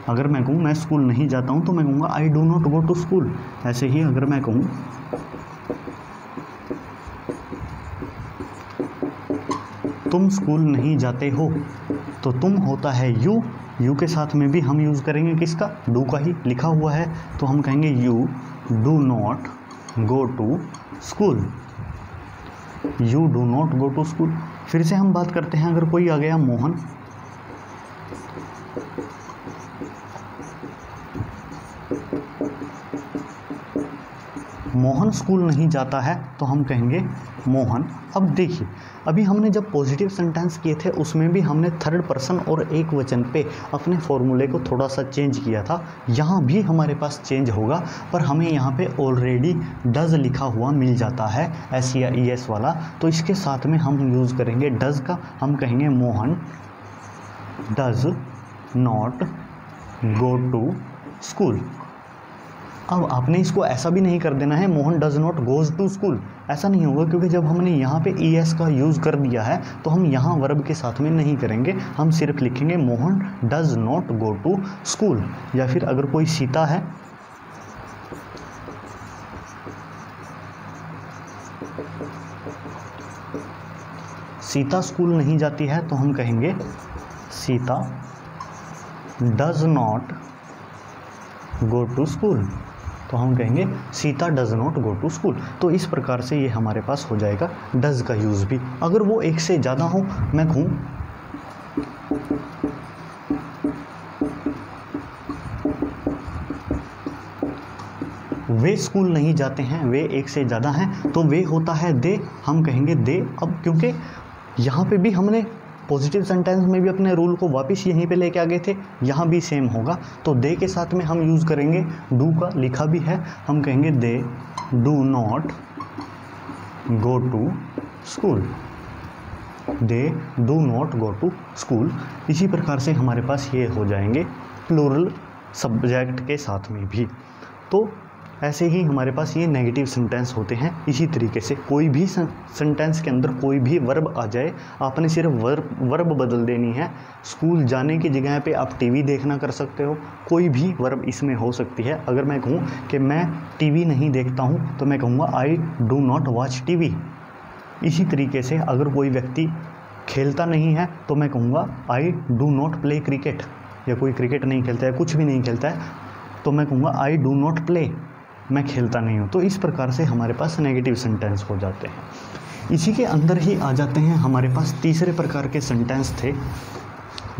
A: अगर मैं कहूँ मैं स्कूल नहीं जाता हूँ, तो मैं कहूँगा I do not go to school. ऐसे ही अगर मैं कहूँ तुम स्कूल नहीं जाते हो, तो तुम होता है यू, यू के साथ में भी हम यूज़ करेंगे किसका, डू का ही लिखा हुआ है, तो हम कहेंगे you do not go to school. You do not go to school. फिर से हम बात करते हैं, अगर कोई आ गया मोहन, मोहन स्कूल नहीं जाता है, तो हम कहेंगे मोहन। अब देखिए, अभी हमने जब पॉजिटिव सेंटेंस किए थे उसमें भी हमने थर्ड पर्सन और एक वचन पे अपने फॉर्मूले को थोड़ा सा चेंज किया था। यहाँ भी हमारे पास चेंज होगा, पर हमें यहाँ पे ऑलरेडी डज लिखा हुआ मिल जाता है, एस या ई एस वाला, तो इसके साथ में हम यूज़ करेंगे डज का। हम कहेंगे Mohan does not go to school. अब आपने इसको ऐसा भी नहीं कर देना है Mohan does not goes to school, ऐसा नहीं होगा, क्योंकि जब हमने यहाँ पे ई एस का यूज़ कर दिया है तो हम यहाँ वर्ब के साथ में नहीं करेंगे, हम सिर्फ लिखेंगे Mohan does not go to school. या फिर अगर कोई सीता है, सीता स्कूल नहीं जाती है तो हम कहेंगे Sita does not go to school. तो हम कहेंगे Sita does not go to school. तो इस प्रकार से ये हमारे पास हो जाएगा डज का यूज़ भी। अगर वो एक से ज़्यादा हो, मैं कहूँ वे स्कूल नहीं जाते हैं, वे एक से ज़्यादा हैं, तो वे होता है दे, हम कहेंगे दे। अब क्योंकि यहाँ पे भी हमने पॉजिटिव सेंटेंस में भी अपने रूल को वापस यहीं पे लेके आ गए थे, यहाँ भी सेम होगा। तो दे के साथ में हम यूज़ करेंगे डू का, लिखा भी है, हम कहेंगे they do not go to school. They do not go to school. इसी प्रकार से हमारे पास ये हो जाएंगे प्लूरल सब्जेक्ट के साथ में भी। तो ऐसे ही हमारे पास ये नेगेटिव सेंटेंस होते हैं। इसी तरीके से कोई भी सेंटेंस के अंदर कोई भी वर्ब आ जाए, आपने सिर्फ वर्ब बदल देनी है। स्कूल जाने की जगह पे आप टीवी देखना कर सकते हो, कोई भी वर्ब इसमें हो सकती है। अगर मैं कहूँ कि मैं टीवी नहीं देखता हूँ तो मैं कहूँगा I do not watch TV. इसी तरीके से अगर कोई व्यक्ति खेलता नहीं है तो मैं कहूँगा I do not play cricket, या कोई क्रिकेट नहीं खेलता है, कुछ भी नहीं खेलता है, तो मैं कहूँगा आई डू नॉट प्ले, मैं खेलता नहीं हूँ। तो इस प्रकार से हमारे पास नेगेटिव सेंटेंस हो जाते हैं। इसी के अंदर ही आ जाते हैं हमारे पास तीसरे प्रकार के सेंटेंस थे,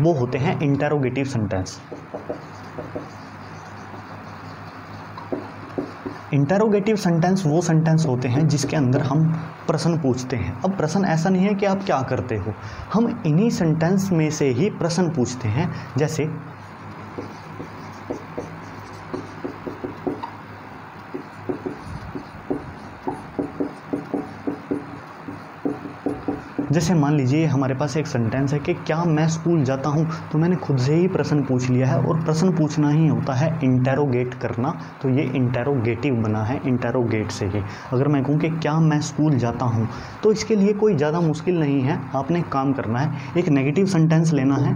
A: वो होते हैं इंटरोगेटिव सेंटेंस। इंटरोगेटिव सेंटेंस वो सेंटेंस होते हैं जिसके अंदर हम प्रश्न पूछते हैं। अब प्रश्न ऐसा नहीं है कि आप क्या करते हो, हम इन्हीं सेंटेंस में से ही प्रश्न पूछते हैं। जैसे मान लीजिए हमारे पास एक सेंटेंस है कि क्या मैं स्कूल जाता हूँ, तो मैंने खुद से ही प्रश्न पूछ लिया है, और प्रश्न पूछना ही होता है इंटेरोगेट करना, तो ये इंटेरोगेटिव बना है इंटेरोगेट से ही। अगर मैं कहूँ कि क्या मैं स्कूल जाता हूँ, तो इसके लिए कोई ज़्यादा मुश्किल नहीं है, आपने एक काम करना है, एक नेगेटिव सेंटेंस लेना है।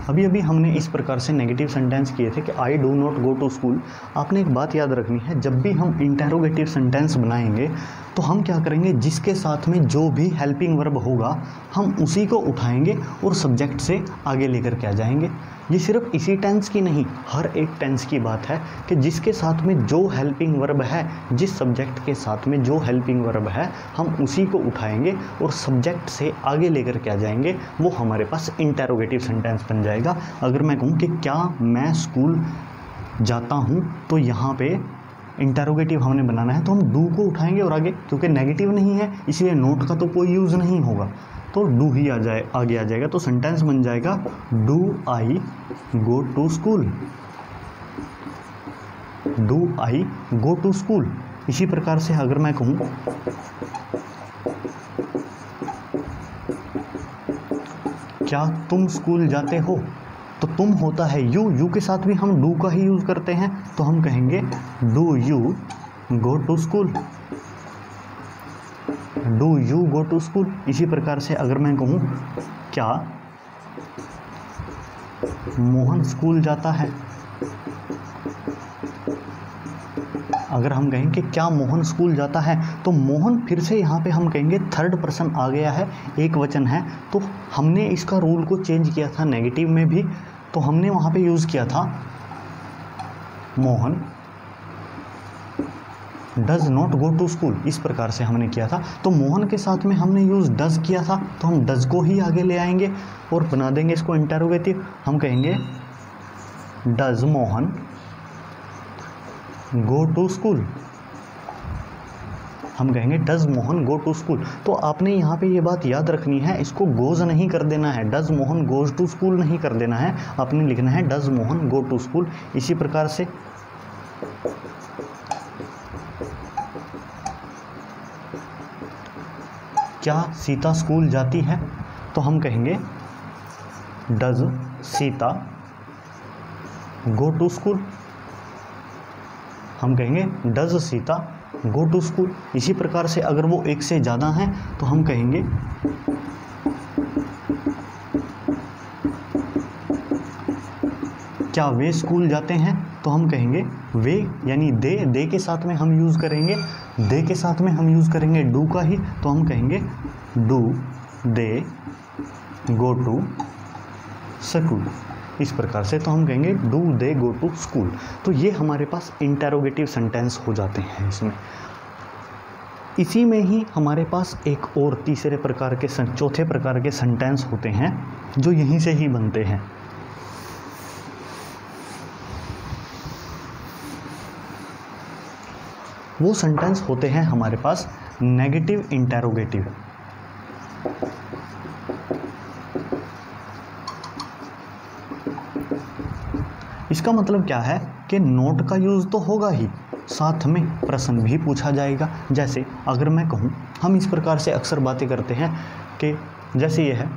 A: अभी अभी हमने इस प्रकार से नेगेटिव सेंटेंस किए थे कि I do not go to school. आपने एक बात याद रखनी है, जब भी हम इंटेरोगेटिव सेंटेंस बनाएंगे तो हम क्या करेंगे, जिसके साथ में जो भी हेल्पिंग वर्ब होगा हम उसी को उठाएंगे और सब्जेक्ट से आगे लेकर के आ जाएंगे। ये सिर्फ इसी टेंस की नहीं, हर एक टेंस की बात है कि जिसके साथ में जो हेल्पिंग वर्ब है, जिस सब्जेक्ट के साथ में जो हेल्पिंग वर्ब है, हम उसी को उठाएंगे और सब्जेक्ट से आगे लेकर के आ जाएंगे, वो हमारे पास इंटेरोगेटिव सेंटेंस बन जाएगा। अगर मैं कहूँ कि क्या मैं स्कूल जाता हूँ, तो यहाँ पे इंटेरोगेटिव हमने बनाना है, तो हम डू को उठाएंगे और आगे, क्योंकि नेगेटिव नहीं है इसलिए नोट का तो कोई यूज़ नहीं होगा, तो डू ही आगे आ जाएगा। तो सेंटेंस बन जाएगा do I go to school, do I go to school. इसी प्रकार से अगर मैं कहूँ क्या तुम स्कूल जाते हो, तो तुम होता है यू के साथ भी हम डू का ही यूज़ करते हैं, तो हम कहेंगे do you go to school, do you go to school. इसी प्रकार से अगर मैं कहूँ क्या मोहन स्कूल जाता है, अगर हम कहें कि क्या मोहन स्कूल जाता है, तो मोहन फिर से यहाँ पे हम कहेंगे थर्ड पर्सन आ गया है, एक वचन है, तो हमने इसका रूल को चेंज किया था नेगेटिव में भी, तो हमने वहाँ पे यूज़ किया था Mohan does not go to school, इस प्रकार से हमने किया था। तो मोहन के साथ में हमने यूज़ डज किया था, तो हम डज को ही आगे ले आएंगे और बना देंगे इसको इंटेरोगेटिव। हम कहेंगे does Mohan go to school, हम कहेंगे does Mohan go to school. तो आपने यहाँ पे ये बात याद रखनी है, इसको गोज नहीं कर देना है, does Mohan goes to school नहीं कर देना है, आपने लिखना है does Mohan go to school. इसी प्रकार से क्या सीता स्कूल जाती है, तो हम कहेंगे does Sita go to school, हम कहेंगे does Sita go to school. इसी प्रकार से अगर वो एक से ज़्यादा हैं तो हम कहेंगे क्या वे स्कूल जाते हैं, तो हम कहेंगे वे यानी दे के साथ में हम यूज़ करेंगे, दे के साथ में हम यूज़ करेंगे डू का ही, तो हम कहेंगे do they go to school. इस प्रकार से तो हम कहेंगे do they go to school. तो ये हमारे पास इंटेरोगेटिव सेंटेंस हो जाते हैं इसमें। इसी में ही हमारे पास एक और तीसरे प्रकार के चौथे प्रकार के सेंटेंस होते हैं जो यहीं से ही बनते हैं। वो सेंटेंस होते हैं हमारे पास नेगेटिव इंटेरोगेटिव। इसका मतलब क्या है कि नोट का यूज़ तो होगा ही, साथ में प्रश्न भी पूछा जाएगा। जैसे अगर मैं कहूँ, हम इस प्रकार से अक्सर बातें करते हैं कि जैसे ये है,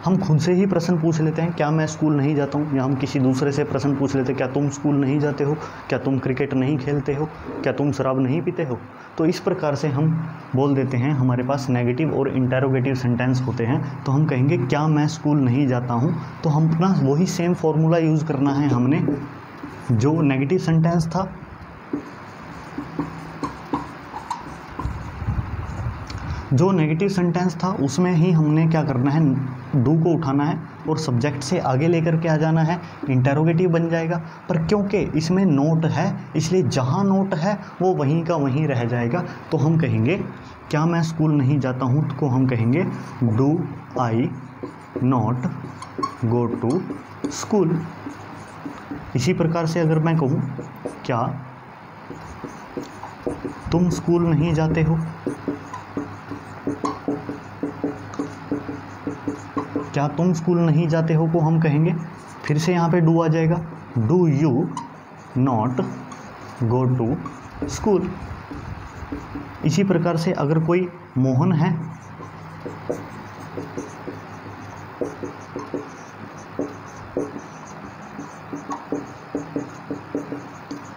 A: हम खुद से ही प्रश्न पूछ लेते हैं, क्या मैं स्कूल नहीं जाता हूँ, या हम किसी दूसरे से प्रश्न पूछ लेते हैं, क्या तुम स्कूल नहीं जाते हो, क्या तुम क्रिकेट नहीं खेलते हो, क्या तुम शराब नहीं पीते हो। तो इस प्रकार से हम बोल देते हैं, हमारे पास नेगेटिव और इंटेरोगेटिव सेंटेंस होते हैं। तो हम कहेंगे क्या मैं स्कूल नहीं जाता हूँ, तो हम अपना वही सेम फॉर्मूला यूज़ करना है हमने जो नेगेटिव सेंटेंस था। जो नेगेटिव सेंटेंस था उसमें ही हमने क्या करना है, डू को उठाना है और सब्जेक्ट से आगे लेकर के आ जाना है, इंटेरोगेटिव बन जाएगा। पर क्योंकि इसमें नोट है, इसलिए जहाँ नोट है वो वहीं का वहीं रह जाएगा। तो हम कहेंगे क्या मैं स्कूल नहीं जाता हूँ, तो हम कहेंगे do I not go to school. इसी प्रकार से अगर मैं कहूँ क्या तुम स्कूल नहीं जाते हो, क्या तुम स्कूल नहीं जाते हो को हम कहेंगे, फिर से यहाँ पे डू आ जाएगा, do you not go to school. इसी प्रकार से अगर कोई मोहन है,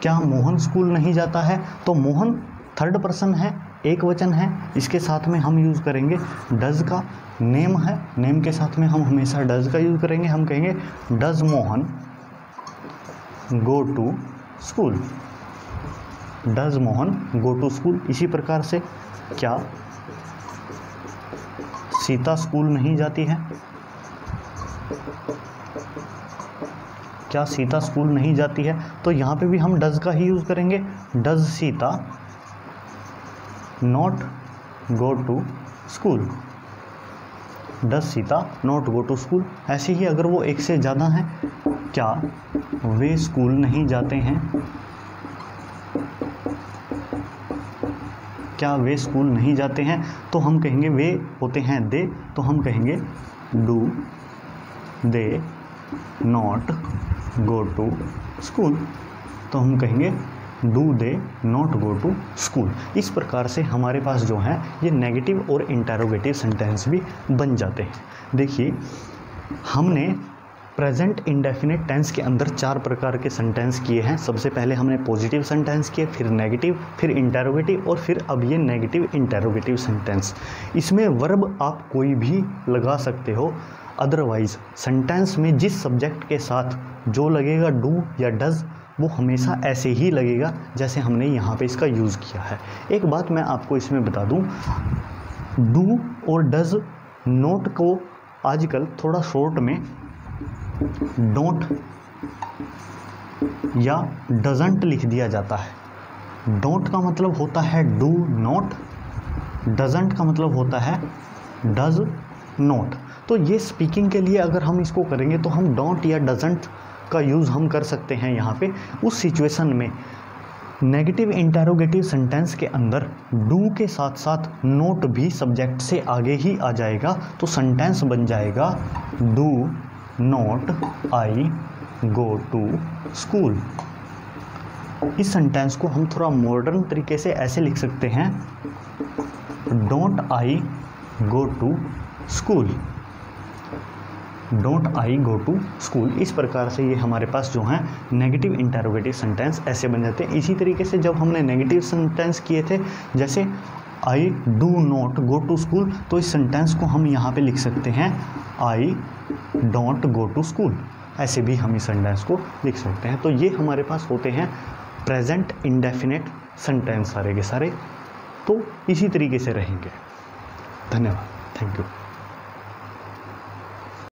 A: क्या मोहन स्कूल नहीं जाता है, तो मोहन थर्ड पर्सन है, एक वचन है, इसके साथ में हम यूज़ करेंगे डज का। नेम है, नेम के साथ में हम हमेशा डज का यूज़ करेंगे, हम कहेंगे does Mohan go to school, does Mohan go to school. इसी प्रकार से क्या सीता स्कूल नहीं जाती है, क्या सीता स्कूल नहीं जाती है, तो यहाँ पे भी हम डज का ही यूज़ करेंगे, does Sita not go to school, does Sita not go to school. ऐसे ही अगर वो एक से ज़्यादा हैं, क्या वे स्कूल नहीं जाते हैं, क्या वे स्कूल नहीं जाते हैं, तो हम कहेंगे वे होते हैं दे, तो हम कहेंगे do they not go to school, तो हम कहेंगे do they not go to school. इस प्रकार से हमारे पास जो है ये नेगेटिव और इंटेरोगेटिव सेंटेंस भी बन जाते हैं। देखिए, हमने प्रेजेंट इंडेफिनिट टेंस के अंदर 4 प्रकार के सेंटेंस किए हैं। सबसे पहले हमने पॉजिटिव सेंटेंस किए, फिर नेगेटिव, फिर इंटेरोगेटिव और फिर अब ये नेगेटिव इंटेरोगेटिव सेंटेंस। इसमें वर्ब आप कोई भी लगा सकते हो, अदरवाइज सेंटेंस में जिस सब्जेक्ट के साथ जो लगेगा डू या डज वो हमेशा ऐसे ही लगेगा जैसे हमने यहाँ पे इसका यूज़ किया है। एक बात मैं आपको इसमें बता दूँ, डू और डज नोट को आजकल थोड़ा शॉर्ट में डोंट या डजंट लिख दिया जाता है। डोंट का मतलब होता है डू नॉट, डजंट का मतलब होता है डज नॉट। तो ये स्पीकिंग के लिए अगर हम इसको करेंगे तो हम डोंट या डजंट का यूज़ हम कर सकते हैं यहाँ पे उस सिचुएशन में। नेगेटिव इंटेरोगेटिव सेंटेंस के अंदर डू के साथ साथ नोट भी सब्जेक्ट से आगे ही आ जाएगा, तो सेंटेंस बन जाएगा do not I go to school. इस सेंटेंस को हम थोड़ा मॉडर्न तरीके से ऐसे लिख सकते हैं, don't I go to school, don't I go to school. इस प्रकार से ये हमारे पास जो है नेगेटिव इंटेरोगेटिव सेंटेंस ऐसे बन जाते हैं। इसी तरीके से जब हमने नेगेटिव सेंटेंस किए थे, जैसे I do not go to school, तो इस सेंटेंस को हम यहाँ पे लिख सकते हैं I don't go to school, ऐसे भी हम इस सेंटेंस को लिख सकते हैं। तो ये हमारे पास होते हैं प्रेजेंट इंडेफिनिट सेंटेंस सारे के सारे, तो इसी तरीके से रहेंगे। धन्यवाद, थैंक यू।